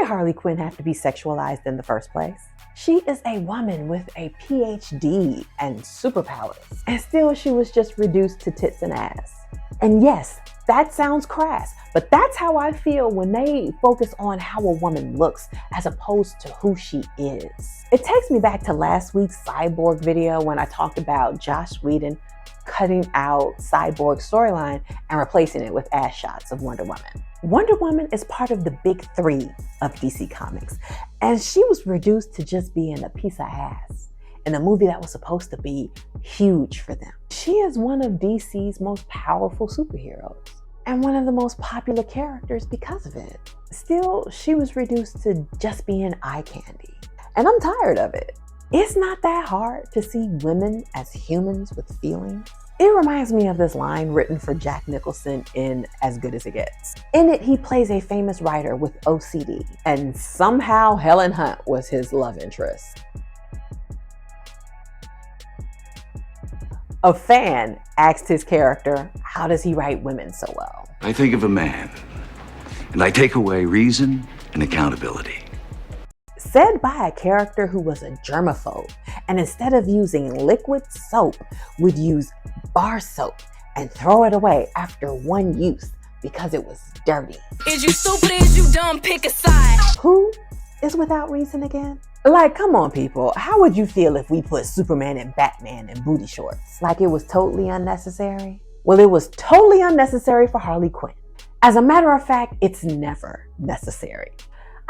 Harley Quinn have to be sexualized in the first place? She is a woman with a PhD and superpowers, and still she was just reduced to tits and ass. And yes, that sounds crass, but that's how I feel when they focus on how a woman looks as opposed to who she is. It takes me back to last week's Cyborg video when I talked about Joss Whedon cutting out Cyborg's storyline and replacing it with ass shots of Wonder Woman. Wonder Woman is part of the big three of DC Comics, and she was reduced to just being a piece of ass in a movie that was supposed to be huge for them. She is one of DC's most powerful superheroes and one of the most popular characters because of it. Still, she was reduced to just being eye candy, and I'm tired of it. It's not that hard to see women as humans with feelings. It reminds me of this line written for Jack Nicholson in As Good as It Gets. In it, he plays a famous writer with OCD, and somehow Helen Hunt was his love interest. A fan asked his character, how does he write women so well? I think of a man, and I take away reason and accountability. Said by a character who was a germaphobe, and instead of using liquid soap, would use bar soap and throw it away after one use because it was dirty. Is you stupid? Is you dumb? Pick a side. Who is without reason again? Like, come on, people. How would you feel if we put Superman and Batman in booty shorts? Like it was totally unnecessary? Well, it was totally unnecessary for Harley Quinn. As a matter of fact, it's never necessary.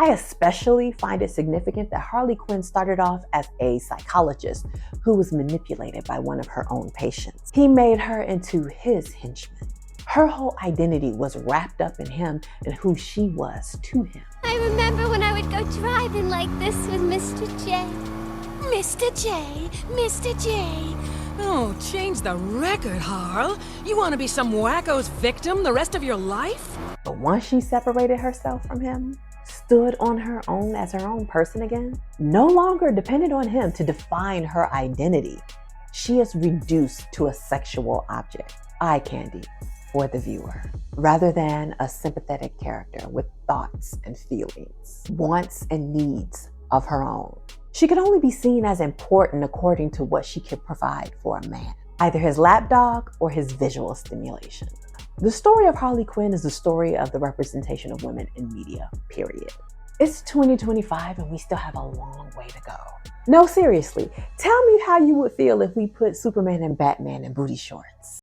I especially find it significant that Harley Quinn started off as a psychologist who was manipulated by one of her own patients. He made her into his henchman. Her whole identity was wrapped up in him and who she was to him. I remember when I would go driving like this with Mr. J. Mr. J, Mr. J. Oh, change the record, Harl. You want to be some wacko's victim the rest of your life? But once she separated herself from him, stood on her own as her own person again, no longer depended on him to define her identity, she is reduced to a sexual object, eye candy for the viewer, rather than a sympathetic character with thoughts and feelings, wants and needs of her own. She could only be seen as important according to what she could provide for a man, either his lapdog or his visual stimulation. The story of Harley Quinn is the story of the representation of women in media, period. It's 2025 and we still have a long way to go. No, seriously, tell me how you would feel if we put Superman and Batman in booty shorts.